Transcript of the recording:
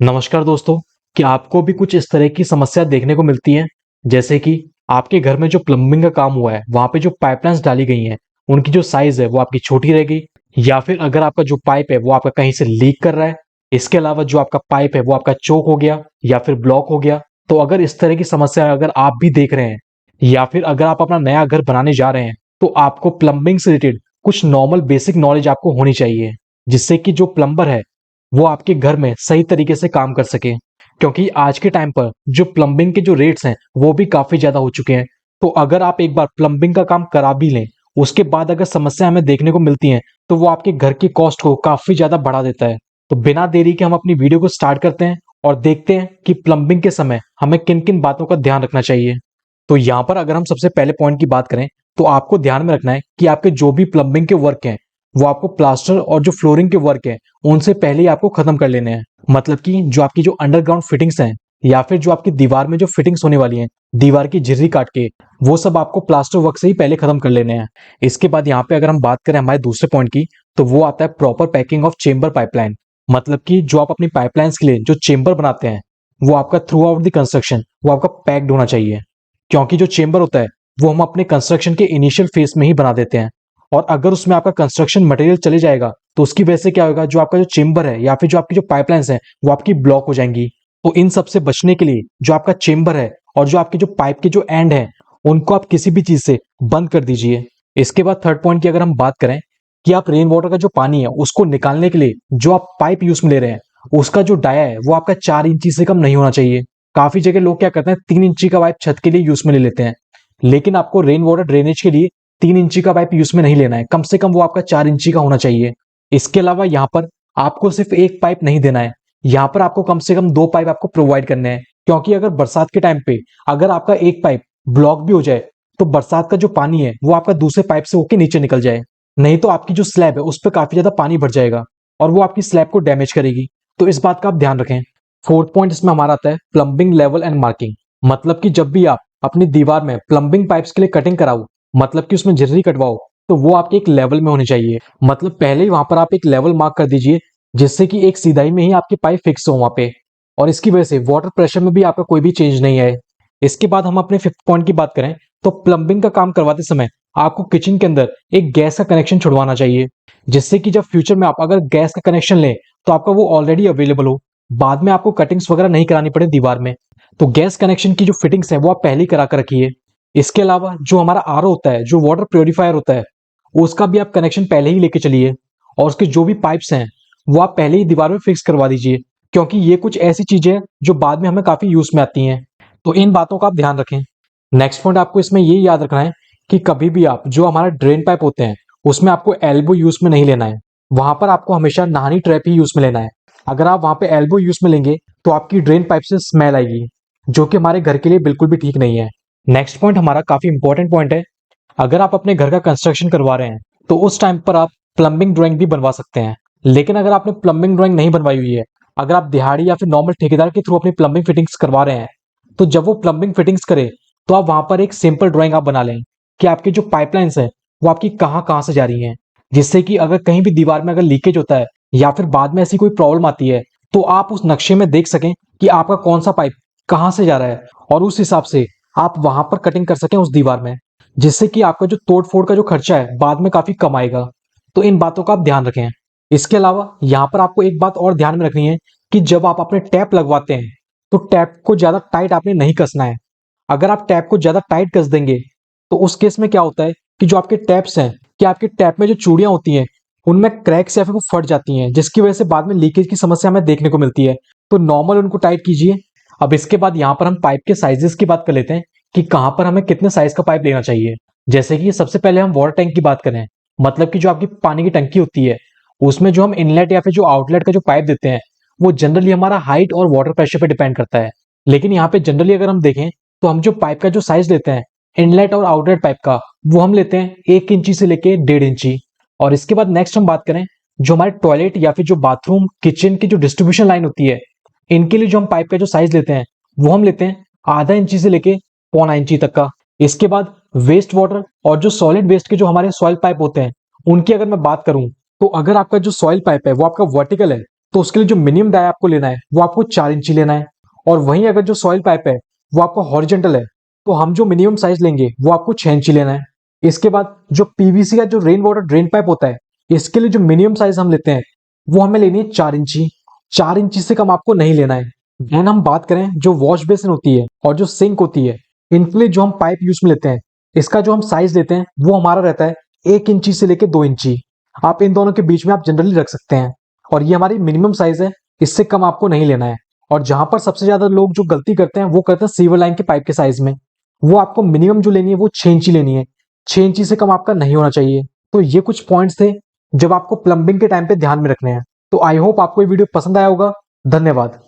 नमस्कार दोस्तों। क्या आपको भी कुछ इस तरह की समस्या देखने को मिलती है? जैसे कि आपके घर में जो प्लम्बिंग का काम हुआ है वहां पे जो पाइपलाइंस डाली गई हैं उनकी जो साइज है वो आपकी छोटी रह गई, या फिर अगर आपका जो पाइप है वो आपका कहीं से लीक कर रहा है, इसके अलावा जो आपका पाइप है वो आपका चोक हो गया या फिर ब्लॉक हो गया। तो अगर इस तरह की समस्या अगर आप भी देख रहे हैं या फिर अगर आप अपना नया घर बनाने जा रहे हैं तो आपको प्लम्बिंग से रिलेटेड कुछ नॉर्मल बेसिक नॉलेज आपको होनी चाहिए, जिससे कि जो प्लम्बर है वो आपके घर में सही तरीके से काम कर सके। क्योंकि आज के टाइम पर जो प्लम्बिंग के जो रेट्स हैं वो भी काफी ज्यादा हो चुके हैं। तो अगर आप एक बार प्लम्बिंग का काम करा भी लें, उसके बाद अगर समस्या हमें देखने को मिलती है तो वो आपके घर की कॉस्ट को काफी ज्यादा बढ़ा देता है। तो बिना देरी के हम अपनी वीडियो को स्टार्ट करते हैं और देखते हैं कि प्लम्बिंग के समय हमें किन किन बातों का ध्यान रखना चाहिए। तो यहाँ पर अगर हम सबसे पहले पॉइंट की बात करें तो आपको ध्यान में रखना है कि आपके जो भी प्लम्बिंग के वर्क हैं वो आपको प्लास्टर और जो फ्लोरिंग के वर्क है उनसे पहले ही आपको खत्म कर लेने हैं। मतलब कि जो आपकी जो अंडरग्राउंड फिटिंग्स हैं या फिर जो आपकी दीवार में जो फिटिंग्स होने वाली हैं, दीवार की झिर्री काट के, वो सब आपको प्लास्टर वर्क से ही पहले खत्म कर लेने हैं। इसके बाद यहाँ पे अगर हम बात करें हमारे दूसरे पॉइंट की, तो वो आता है proper packing of chamber pipeline. मतलब कि जो आप अपनी पाइपलाइंस के लिए जो चेंबर बनाते हैं वो आपका थ्रू आउट द कंस्ट्रक्शन वो आपका पैक्ड होना चाहिए। क्योंकि जो चेंबर होता है वो हम अपने कंस्ट्रक्शन के इनिशियल फेज में ही बना देते हैं, और अगर उसमें आपका कंस्ट्रक्शन मटेरियल चले जाएगा तो उसकी वजह से क्या होगा, जो आपका जो चेंबर है या फिर जो आपकी जो पाइपलाइंस है वो आपकी ब्लॉक हो जाएंगी। तो इन सब से बचने के लिए जो आपका चेंबर है और जो आपके जो पाइप के जो एंड है उनको आप किसी भी चीज से बंद कर दीजिए। इसके बाद थर्ड पॉइंट की अगर हम बात करें कि आप रेन वाटर का जो पानी है उसको निकालने के लिए जो आप पाइप यूज में ले रहे हैं उसका जो डाया है वो आपका 4 इंची से कम नहीं होना चाहिए। काफी जगह लोग क्या करते हैं 3 इंची का पाइप छत के लिए यूज में ले लेते हैं, लेकिन आपको रेन वाटर ड्रेनेज के लिए 3 इंची का पाइप यूज में नहीं लेना है, कम से कम वो आपका 4 इंची का होना चाहिए। इसके अलावा यहाँ पर आपको सिर्फ एक पाइप नहीं देना है, यहाँ पर आपको कम से कम 2 पाइप आपको प्रोवाइड करने हैं। क्योंकि अगर बरसात के टाइम पे अगर आपका एक पाइप ब्लॉक भी हो जाए तो बरसात का जो पानी है वो आपका दूसरे पाइप से होकर नीचे निकल जाए, नहीं तो आपकी जो स्लैब है उस पर काफी ज्यादा पानी भर जाएगा और वो आपकी स्लैब को डैमेज करेगी। तो इस बात का आप ध्यान रखें। फोर्थ पॉइंट इसमें हमारा आता है प्लम्बिंग लेवल एंड मार्किंग। मतलब कि जब भी आप अपनी दीवार में प्लम्बिंग पाइप्स के लिए कटिंग कराओ, मतलब कि उसमें झिर्री कटवाओ, तो वो आपके एक लेवल में होनी चाहिए। मतलब पहले ही वहां पर आप एक लेवल मार्क कर दीजिए, जिससे कि एक सीधाई में ही आपकी पाइप फिक्स हो वहां पे, और इसकी वजह से वाटर प्रेशर में भी आपका कोई भी चेंज नहीं आए। इसके बाद हम अपने फिफ्थ पॉइंट की बात करें तो प्लम्बिंग का काम करवाते समय आपको किचन के अंदर एक गैस का कनेक्शन छुड़वाना चाहिए, जिससे कि जब फ्यूचर में आप अगर गैस का कनेक्शन लें तो आपका वो ऑलरेडी अवेलेबल हो, बाद में आपको कटिंग्स वगैरह नहीं करानी पड़े दीवार में। तो गैस कनेक्शन की जो फिटिंग्स है वो आप पहले ही करा कर रखिए। इसके अलावा जो हमारा आरओ होता है, जो वाटर प्योरीफायर होता है, उसका भी आप कनेक्शन पहले ही लेके चलिए, और उसके जो भी पाइप्स हैं वो आप पहले ही दीवार में फिक्स करवा दीजिए। क्योंकि ये कुछ ऐसी चीजें हैं जो बाद में हमें काफी यूज में आती हैं। तो इन बातों का आप ध्यान रखें। नेक्स्ट पॉइंट आपको इसमें ये याद रखना है कि कभी भी आप जो हमारा ड्रेन पाइप होते हैं उसमें आपको एल्बो यूज में नहीं लेना है, वहां पर आपको हमेशा नहानी ट्रैप ही यूज में लेना है। अगर आप वहां पे एल्बो यूज में लेंगे तो आपकी ड्रेन पाइप से स्मेल आएगी, जो कि हमारे घर के लिए बिल्कुल भी ठीक नहीं है। नेक्स्ट पॉइंट हमारा काफी इंपॉर्टेंट पॉइंट है। अगर आप अपने घर का कंस्ट्रक्शन करवा रहे हैं तो उस टाइम पर आप प्लम्बिंग ड्राइंग भी बनवा सकते हैं। लेकिन अगर आपने प्लम्बिंग ड्राइंग नहीं बनवाई हुई है, अगर आप दिहाड़ी या फिर नॉर्मल ठेकेदार के थ्रू अपनी प्लम्बिंग फिटिंग्स करवा रहे हैं, तो जब वो प्लम्बिंग फिटिंग्स करे तो आप वहां पर एक सिंपल ड्राइंग आप बना लें कि आपकी जो पाइपलाइंस है वो आपकी कहाँ कहाँ से जा रही हैं, जिससे कि अगर कहीं भी दीवार में अगर लीकेज होता है या फिर बाद में ऐसी कोई प्रॉब्लम आती है तो आप उस नक्शे में देख सकें कि आपका कौन सा पाइप कहाँ से जा रहा है, और उस हिसाब से आप वहां पर कटिंग कर सकें उस दीवार में, जिससे कि आपका जो तोड़ फोड़ का जो खर्चा है बाद में काफी कम आएगा। तो इन बातों का आप ध्यान रखें। इसके अलावा यहाँ पर आपको एक बात और ध्यान में रखनी है कि जब आप अपने टैप लगवाते हैं तो टैप को ज्यादा टाइट आपने नहीं कसना है। अगर आप टैप को ज्यादा टाइट कस देंगे तो उस केस में क्या होता है कि जो आपके टैप्स हैं, कि आपके टैप में जो चूड़ियां होती हैं उनमें क्रैक्स या फिर वो फट जाती हैं, जिसकी वजह से बाद में लीकेज की समस्या हमें देखने को मिलती है। तो नॉर्मल उनको टाइट कीजिए। अब इसके बाद यहाँ पर हम पाइप के साइजेस की बात कर लेते हैं कि कहाँ पर हमें कितने साइज का पाइप लेना चाहिए। जैसे कि सबसे पहले हम वाटर टैंक की बात करें, मतलब कि जो आपकी पानी की टंकी होती है उसमें जो हम इनलेट या फिर जो आउटलेट का जो पाइप देते हैं वो जनरली हमारा हाइट और वाटर प्रेशर पे डिपेंड करता है। लेकिन यहाँ पे जनरली अगर हम देखें तो हम जो पाइप का जो साइज लेते हैं इनलेट और आउटलेट पाइप का, वो हम लेते हैं 1 इंची से लेके 1.5 इंची। और इसके बाद नेक्स्ट हम बात करें जो हमारे टॉयलेट या फिर जो बाथरूम किचन की जो डिस्ट्रीब्यूशन लाइन होती है, इनके लिए जो हम पाइप का जो साइज लेते हैं वो हम लेते हैं ½ इंची से लेके 0.25 इंची तक का। इसके बाद वेस्ट वाटर और जो सॉलिड वेस्ट के जो हमारे सॉइल पाइप होते हैं उनकी अगर मैं बात करूं तो अगर आपका जो सॉइल पाइप है वो आपका वर्टिकल है तो उसके लिए जो मिनिमम डाई आपको लेना है वो आपको 4 इंची लेना है। और वहीं अगर जो सॉइल पाइप है वो आपका हॉरिजेंटल है तो हम जो मिनिमम साइज लेंगे वो आपको 6 इंची लेना है। इसके बाद जो पीवीसी का जो रेन वाटर ड्रेन पाइप होता है, इसके लिए जो मिनिमम साइज हम लेते हैं वो हमें लेनी है 4 इंची। 4 इंची से कम आपको नहीं लेना है। देन हम बात करें जो वॉश बेसिन होती है और जो सिंक होती है, इनके लिए जो हम पाइप यूज में लेते हैं, इसका जो हम साइज लेते हैं वो हमारा रहता है 1 इंची से लेके 2 इंची। आप इन दोनों के बीच में आप जनरली रख सकते हैं और ये हमारी मिनिमम साइज है, इससे कम आपको नहीं लेना है। और जहां पर सबसे ज्यादा लोग जो गलती करते हैं वो करते हैं सीवर लाइन के पाइप के साइज में। वो आपको मिनिमम जो लेनी है वो 6 इंची लेनी है, 6 इंची से कम आपका नहीं होना चाहिए। तो ये कुछ पॉइंट्स थे जब आपको प्लम्बिंग के टाइम पे ध्यान में रखने हैं। तो आई होप आपको ये वीडियो पसंद आया होगा। धन्यवाद।